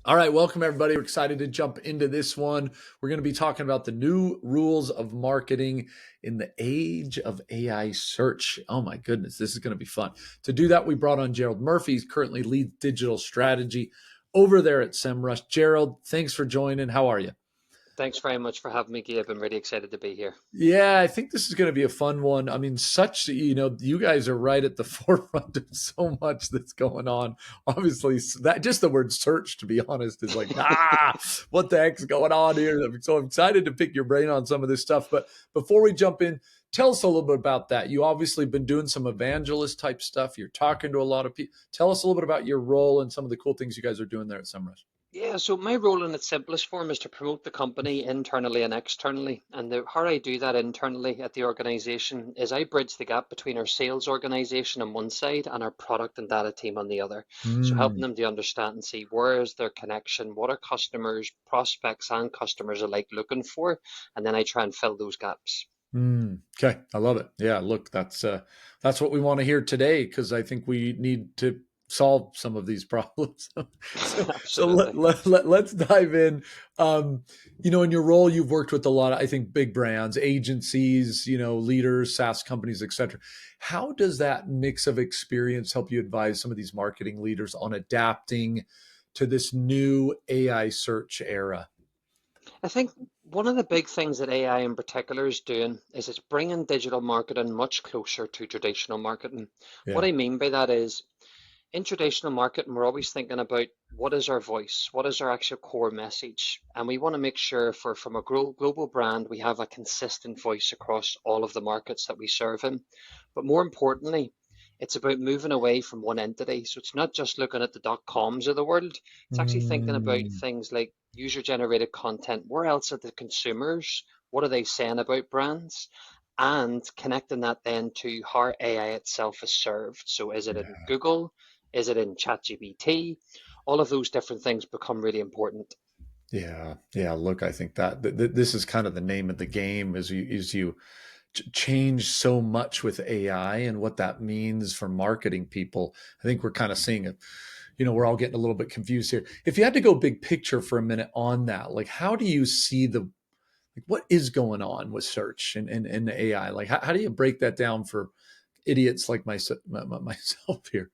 All right, welcome everybody. We're excited to jump into this one. We're going to be talking about the new rules of marketing in the age of AI search. Oh my goodness, this is going to be fun. To do that, we brought on Gerald Murphy. He's currently lead digital strategy over there at SEMrush. Gerald, thanks for joining. How are you? Thanks very much for having me, Gabe. I'm really excited to be here. Yeah, I think this is going to be a fun one. I mean, you guys are right at the forefront of so much that's going on. Obviously, that just the word search, to be honest, is like, what the heck's going on here? So I'm excited to pick your brain on some of this stuff. But before we jump in, tell us a little bit about that. You obviously been doing some evangelist type stuff. You're talking to a lot of people. Tell us a little bit about your role and some of the cool things you guys are doing there at SEMrush. Yeah, so my role in its simplest form is to promote the company internally and externally. And how I do that internally at the organization is I bridge the gap between our sales organization on one side and our product and data team on the other. So helping Mm. them to understand and see where is their connection, what are customers, prospects, and customers alike looking for, and then I try and fill those gaps. Okay, I love it. Yeah, look, that's what we want to hear today because I think we need to solve some of these problems. So Absolutely. let's dive in. In your role, you've worked with a lot of, I think, big brands, agencies, leaders, SaaS companies, etc. How does that mix of experience help you advise some of these marketing leaders on adapting to this new AI search era? I think one of the big things that AI in particular is doing is it's bringing digital marketing much closer to traditional marketing. What Yeah. I mean by that is in traditional marketing, we're always thinking about what is our voice, what is our actual core message, and we want to make sure from a global brand we have a consistent voice across all of the markets that we serve in. But more importantly, it's about moving away from one entity. So it's not just looking at the dot coms of the world. It's actually thinking about Mm, things like user generated content. Where else are the consumers? What are they saying about brands? And connecting that then to how AI itself is served. So is it in yeah. Google? Is it in ChatGPT? All of those different things become really important. Yeah, yeah. Look, I think that this is kind of the name of the game as you change so much with AI and what that means for marketing people. I think we're kind of seeing it. We're all getting a little bit confused here. If you had to go big picture for a minute on that, like how do you see what is going on with search and AI? Like how do you break that down for idiots like myself here?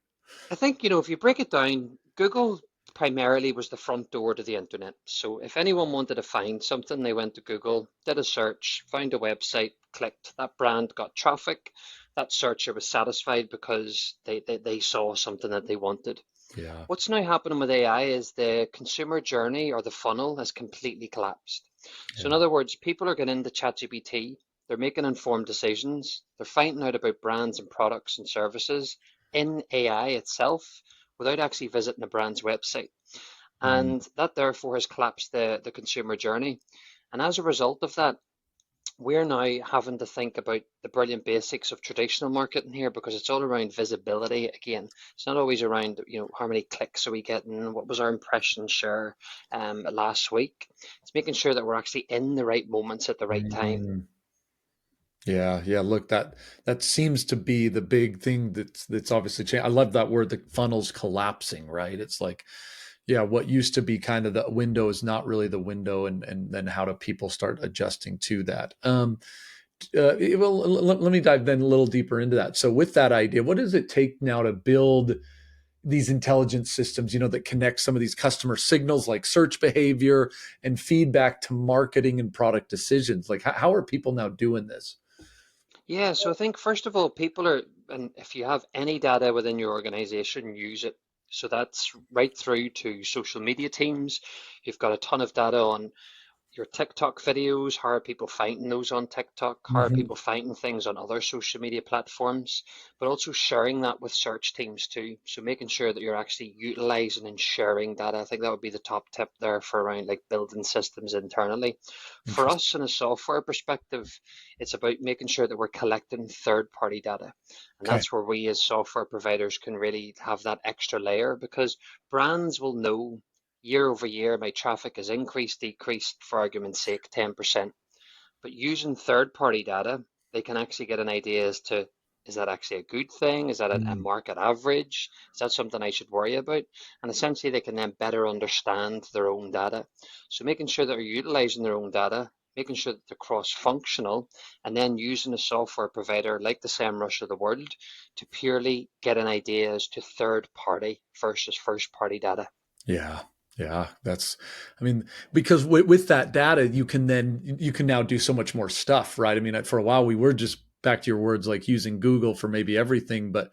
I think, if you break it down, Google primarily was the front door to the internet. So if anyone wanted to find something, they went to Google, did a search, found a website, clicked. That brand got traffic. That searcher was satisfied because they saw something that they wanted. Yeah. What's now happening with AI is the consumer journey or the funnel has completely collapsed. So, in Yeah. other words, people are getting into ChatGPT, they're making informed decisions, they're finding out about brands and products and services in AI itself without actually visiting a brand's website. Mm. And that therefore has collapsed the consumer journey. And as a result of that, we're now having to think about the brilliant basics of traditional marketing here because it's all around visibility again. It's not always around, how many clicks are we getting, what was our impression share last week. It's making sure that we're actually in the right moments at the right time. Mm. Yeah, yeah. Look, that seems to be the big thing that's obviously changed. I love that word, the funnel's collapsing, right? It's like, yeah, what used to be kind of the window is not really the window, and then how do people start adjusting to that? Well, let me dive then a little deeper into that. So, with that idea, what does it take now to build these intelligent systems? That connect some of these customer signals like search behavior and feedback to marketing and product decisions. Like, how are people now doing this? Yeah, so I think first of all, people are, and if you have any data within your organization, use it. So that's right through to social media teams. You've got a ton of data on your TikTok videos, how are people finding those on TikTok? How are Mhm. people finding things on other social media platforms? But also sharing that with search teams too. So making sure that you're actually utilizing and sharing data. I think that would be the top tip there for around like building systems internally. For Interesting. us in a software perspective, it's about making sure that we're collecting third-party data. And Okay. that's where we as software providers can really have that extra layer because brands will know year over year, my traffic has increased, decreased, for argument's sake, 10%. But using third party data, they can actually get an idea as to Is that actually a good thing? Is that a Mm. market average? Is that something I should worry about? And essentially, they can then better understand their own data. So making sure that they're utilizing their own data, making sure that they're cross-functional, and then using a software provider like the SEMrush of the world to purely get an idea as to third party versus first party data. Yeah. Yeah. That's, I mean, because with that data, you can now do so much more stuff, right? I mean, for a while, we were just back to your words, like using Google for maybe everything, but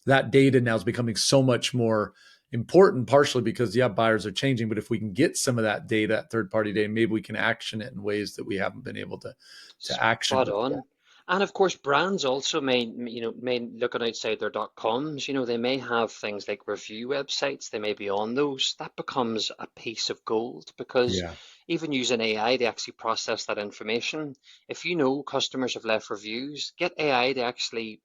that data now is becoming so much more important, partially because, yeah, buyers are changing. But if we can get some of that data, third party data, maybe we can action it in ways that we haven't been able to action Spot before. on. And of course, brands also may looking outside their dot coms, they may have things like review websites, they may be on those. That becomes a piece of gold because Yeah. even using AI to actually process that information, if you know customers have left reviews, get AI to actually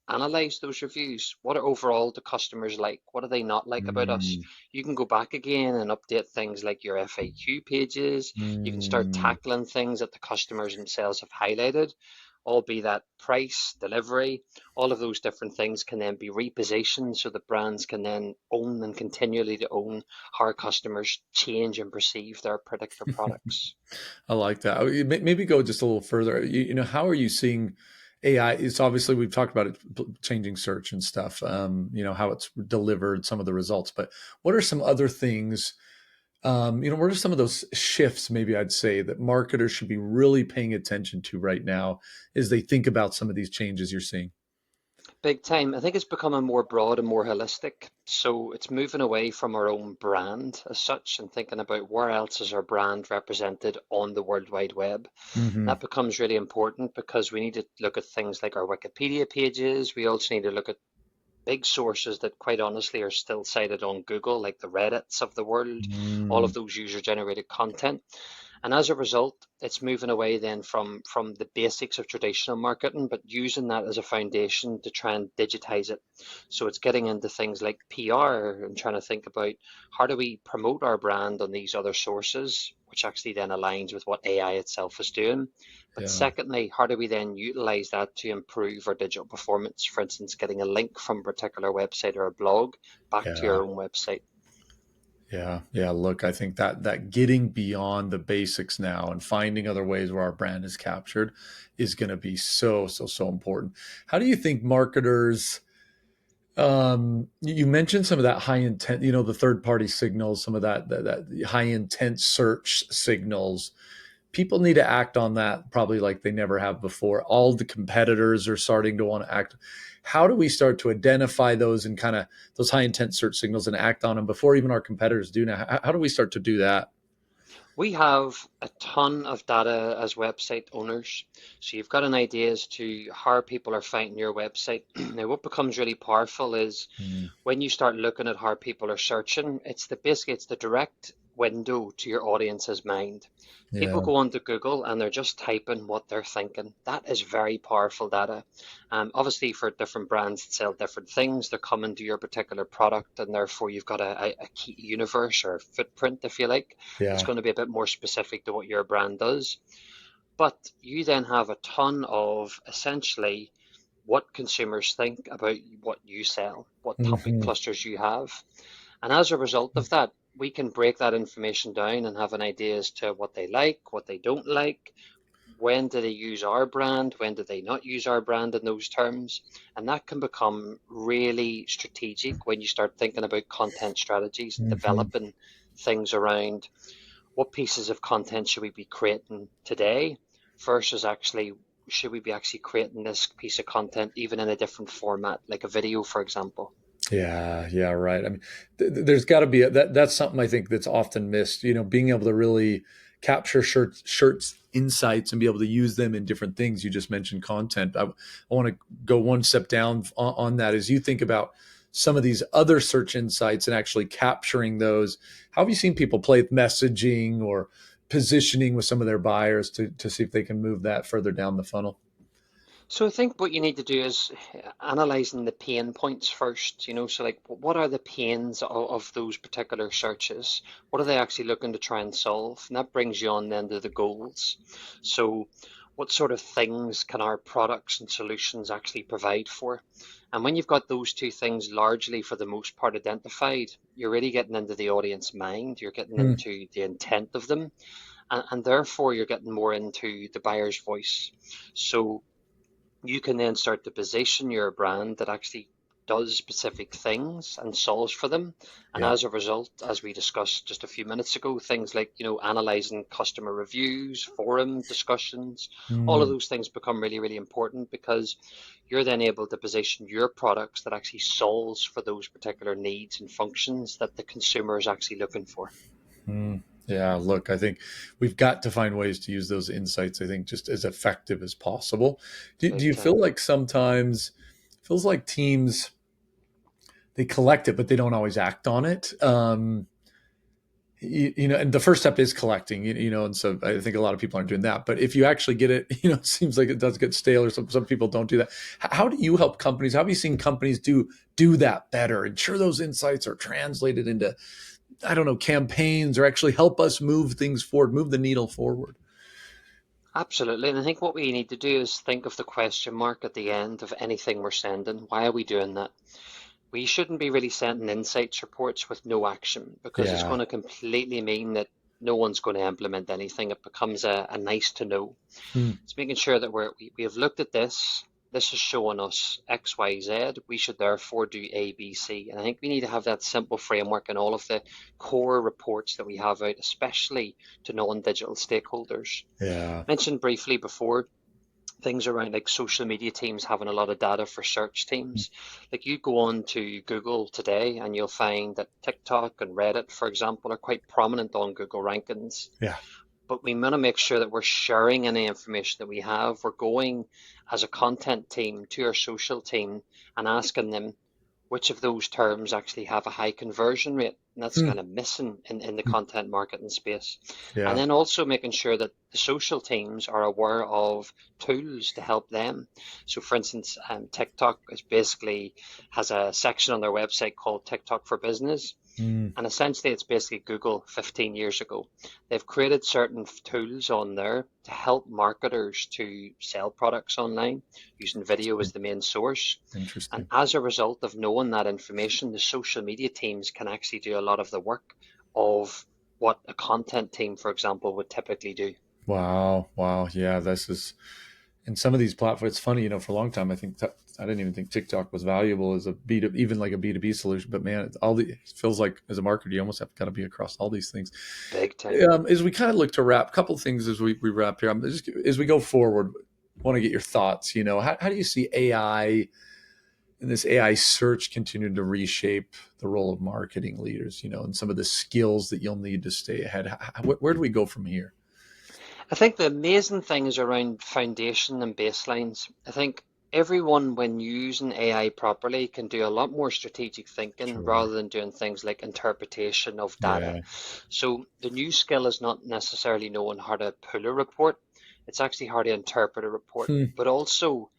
analyze those reviews. What are overall the customers like? What do they not like about us? Mm, You can go back again and update things like your FAQ pages. You can start mm. tackling things that the customers themselves have highlighted, all be that price, delivery, all of those different things can then be repositioned so that brands can then own and continually to own how our customers change and perceive their particular products. I like that. Maybe go just a little further. How are you seeing AI? It's obviously we've talked about it changing search and stuff. How it's delivered some of the results, but what are some other things? What are some of those shifts? Maybe I'd say that marketers should be really paying attention to right now as they think about some of these changes you're seeing. Big time. I think it's becoming more broad and more holistic. So it's moving away from our own brand as such and thinking about where else is our brand represented on the World Wide Web. Hmm. That becomes really important because we need to look at things like our Wikipedia pages. We also need to look at big sources that quite honestly are still cited on Google, like the Reddits of the world, all Mm, of those user-generated content. And as a result, it's moving away then from the basics of traditional marketing, but using that as a foundation to try and digitize it. So it's getting into things like PR and trying to think about how do we promote our brand on these other sources, which actually then aligns with what AI itself is doing. But yeah, secondly, how do we then utilize that to improve our digital performance? For instance, getting a link from a particular website or a blog back to yeah. your own website. Yeah, yeah. Look, I think that getting beyond the basics now and finding other ways where our brand is captured is going to be so important. How do you think marketers? You mentioned some of that high intent, the third party signals, some of that high intent search signals. People need to act on that probably like they never have before. All the competitors are starting to want to act. How do we start to identify those and kind of those high intent search signals and act on them before even our competitors do now? How do we start to do that? We have a ton of data as website owners. So you've got an idea as to how people are finding your website. Now, what becomes really powerful is Mm, when you start looking at how people are searching, it's the direct window to your audience's mind. People yeah, go onto Google and they're just typing what they're thinking. That is very powerful data. Obviously, for different brands that sell different things, they're coming to your particular product, and therefore you've got a key universe or a footprint, if you like, that's yeah. going to be a bit more specific to what your brand does. But you then have a ton of essentially what consumers think about what you sell, what topic Hmm. clusters you have. And as a result of that, we can break that information down and have an idea as to what they like, what they don't like, when do they use our brand, when do they not use our brand in those terms. And that can become really strategic when you start thinking about content strategies and Hmm. developing things around what pieces of content should we be creating today versus actually should we be actually creating this piece of content even in a different format, like a video, for example. Yeah, yeah, right. I mean, there's got to be that's something I think that's often missed. Being able to really capture shirts insights and be able to use them in different things. You just mentioned content. I want to go one step down on that as you think about some of these other search insights and actually capturing those. How have you seen people play with messaging or positioning with some of their buyers to see if they can move that further down the funnel? So I think what you need to do is analyzing the pain points first, so like what are the pains of those particular searches? What are they actually looking to try and solve? And that brings you on then to the goals. So what sort of things can our products and solutions actually provide for? And when you've got those two things largely for the most part identified, you're really getting into the audience mind, you're getting Hmm. into the intent of them, and therefore you're getting more into the buyer's voice. So you can then start to position your brand that actually does specific things and solves for them. And Yeah. as a result, as we discussed just a few minutes ago, things like, analyzing customer reviews, forum discussions, all of Hmm. those things become really, really important because you're then able to position your products that actually solves for those particular needs and functions that the consumer is actually looking for. Hmm. Yeah, look, I think we've got to find ways to use those insights, I think, just as effective as possible. Do Big you feel time. like sometimes it feels like teams they collect it, but they don't always act on it? And the first step is collecting, and so I think a lot of people aren't doing that. But if you actually get it, it seems like it does get stale, or some people don't do that. How do you help companies? How have you seen companies do that better? Ensure those insights are translated into, I don't know, campaigns, or actually help us move things forward, move the needle forward. Absolutely. And I think what we need to do is think of the question mark at the end of anything we're sending. Why are we doing that? We shouldn't be really sending insights reports with no action because it's Yeah. going to completely mean that no one's going to implement anything. It becomes a nice to know. Hmm. It's making sure that we have looked at this. This is showing us X, Y, Z. We should therefore do A, B, C. And I think we need to have that simple framework in all of the core reports that we have out, especially to non-digital stakeholders. Yeah. Mentioned briefly before, things around like social media teams having a lot of data for search teams. Like you go on to Google today and you'll find that TikTok and Reddit, for example, are quite prominent on Google rankings. Yeah. But we want to make sure that we're sharing any information that we have. We're going as a content team to our social team and asking them which of those terms actually have a high conversion rate. And that's Hmm. kind of missing in the content marketing space. And Yeah. then also making sure that the social teams are aware of tools to help them. So for instance, TikTok is basically has a section on their website called TikTok for Business. Hmm. And essentially, it's basically Google 15 years ago. They've created certain tools on there to help marketers to sell products online using video as the main source. And Interesting. as a result of knowing that information, the social media teams can actually do a lot of the work of what a content team, for example, would typically do. Wow. Wow. Yeah. This is, and some of these platforms, it's funny, for a long time, I think I didn't even think TikTok was valuable as a B2, even like a B2B solution. But man, it feels like as a marketer, you almost have got to be across all these things. Big time. As we kind of look to wrap, a couple of things as we wrap here, as we go forward, want to get your thoughts. How do you see AI and this AI search continue to reshape the role of marketing leaders, and some of the skills that you'll need to stay ahead? Where do we go from here? I think the amazing thing is around foundation and baselines. I think everyone, when using AI properly, can do a lot more strategic thinking Sure. rather than doing things like interpretation of data. Yeah. So the new skill is not necessarily knowing how to pull a report, it's actually how to interpret a report, Hmm. but also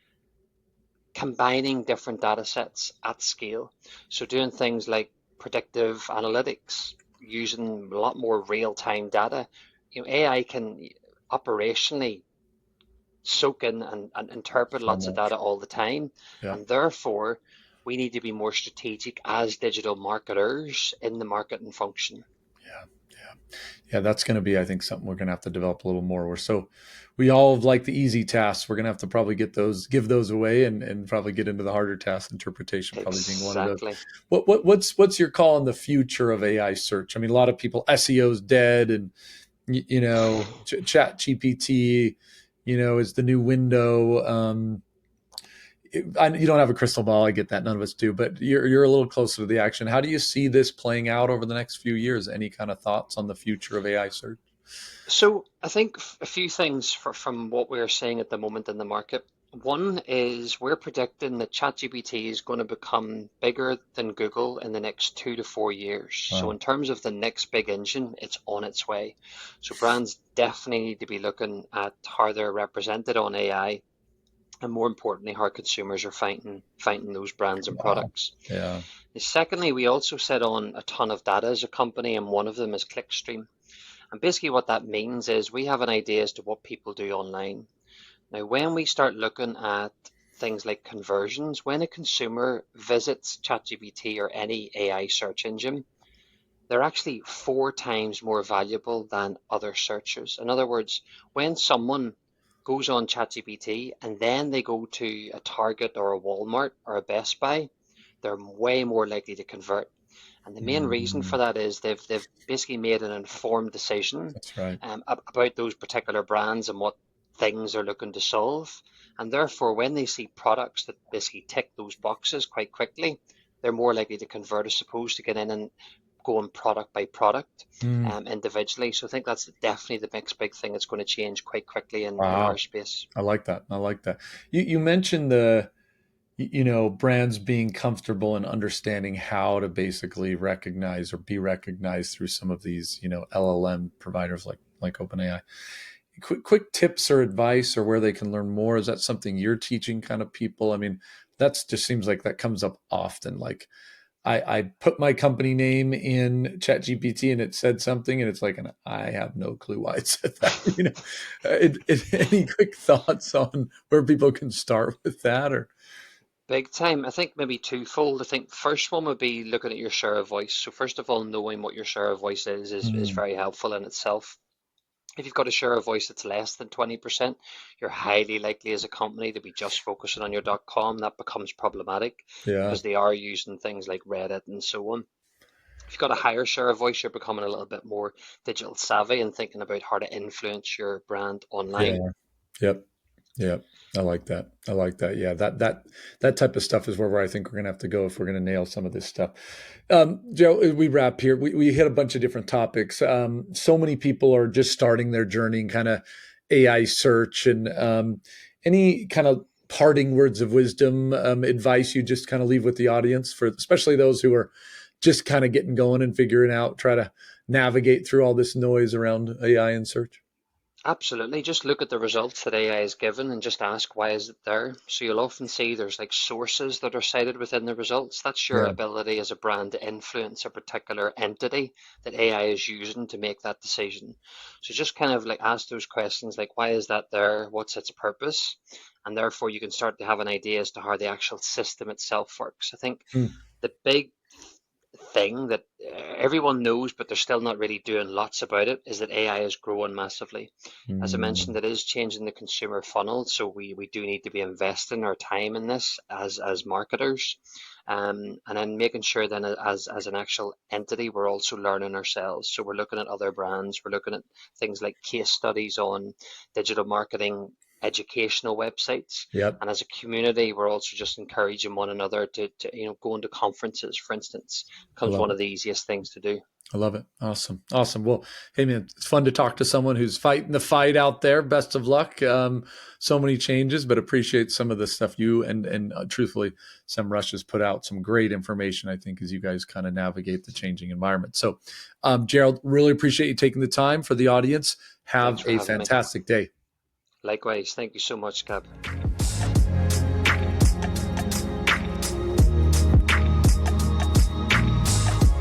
combining different data sets at scale. So doing things like predictive analytics, using a lot more real-time data. AI can operationally soak in and interpret So lots of data much. all the time, Yeah. and therefore we need to be more strategic as digital marketers in the marketing function. Yeah. Yeah. Yeah, that's going to be, I think, something we're going to have to develop a little more. We all like the easy tasks. We're going to have to probably give those away, and probably get into the harder tasks, interpretation probably being one of those. Exactly. What's your call on the future of AI search? I mean, a lot of people, SEO's dead, and Chat GPT, is the new window. You don't have a crystal ball. I get that. None of us do, but you're a little closer to the action. How do you see this playing out over the next few years? Any kind of thoughts on the future of AI search? So I think a few things from what we're seeing at the moment in the market. One is we're predicting that ChatGPT is going to become bigger than Google in the next 2 to 4 years. So Wow. in terms of the next big engine, it's on its way. So brands definitely need to be looking at how they're represented on AI, and more importantly, how consumers are finding those brands and Wow. products. Yeah. Secondly, we also sit on a ton of data as a company, and one of them is clickstream. And basically, what that means is we have an idea as to what people do online. Now, when we start looking at things like conversions, when a consumer visits ChatGPT or any AI search engine, they're actually 4 times more valuable than other searches. In other words, when someone goes on ChatGPT and then they go to a Target or a Walmart or a Best Buy, they're way more likely to convert. And the main reason Mm, for that is they've basically made an informed decision that's right. about those particular brands and what things they're looking to solve. And therefore, when they see products that basically tick those boxes quite quickly, they're more likely to convert as opposed to get in and going product by product Mm, individually. So I think that's definitely the next big thing that's going to change quite quickly in our wow. space. I like that. I like that. You mentioned brands being comfortable and understanding how to basically recognize or be recognized through some of these, LLM providers like OpenAI. Quick tips or advice or where they can learn more. Is that something you're teaching kind of people? I mean, that's just seems like that comes up often. Like I put my company name in ChatGPT and it said something, and it's like, and I have no clue why it said that. Any quick thoughts on where people can start with that? Or Big time. I think maybe twofold. I think first one would be looking at your share of voice. So first of all, knowing what your share of voice is mm, very helpful in itself. If you've got a share of voice that's less than 20%, you're highly likely as a company to be just focusing on your .com. That becomes problematic yeah, because they are using things like Reddit and so on. If you've got a higher share of voice, you're becoming a little bit more digital savvy and thinking about how to influence your brand yeah, online. yep. Yeah, I like that. I like that. Yeah, that type of stuff is where I think we're gonna have to go if we're gonna nail some of this stuff. Joe, we wrap here. We hit a bunch of different topics. So many people are just starting their journey in kind of AI search, and any kind of parting words of wisdom, advice you just kind of leave with the audience for, especially those who are just kind of getting going and figuring out, try to navigate through all this noise around AI and search. Absolutely. Just look at the results that AI is given and just ask why is it there. So you'll often see there's like sources that are cited within the results. That's your Yeah. ability as a brand to influence a particular entity that AI is using to make that decision. So just kind of like ask those questions like why is that there? What's its purpose? And therefore you can start to have an idea as to how the actual system itself works. I think Mm, the big thing that everyone knows, but they're still not really doing lots about it, is that AI is growing massively. As I mentioned, mm, it is changing the consumer funnel, so we do need to be investing our time in this as marketers, and then making sure then as an actual entity, we're also learning ourselves. So we're looking at other brands, we're looking at things like case studies on digital marketing educational websites, yep. and as a community we're also just encouraging one another to go into conferences, for instance, I becomes love one it. of the easiest things to do. I love it. Awesome. Awesome. Well, hey man, it's fun to talk to someone who's fighting the fight out there. Best of luck. So many changes, but appreciate some of the stuff you and truthfully, SEMrush has put out some great information, I think, as you guys kind of navigate the changing environment. So, Gerald, really appreciate you taking the time for the audience. Thanks Have for a having me. fantastic day. Likewise, thank you so much, Cab.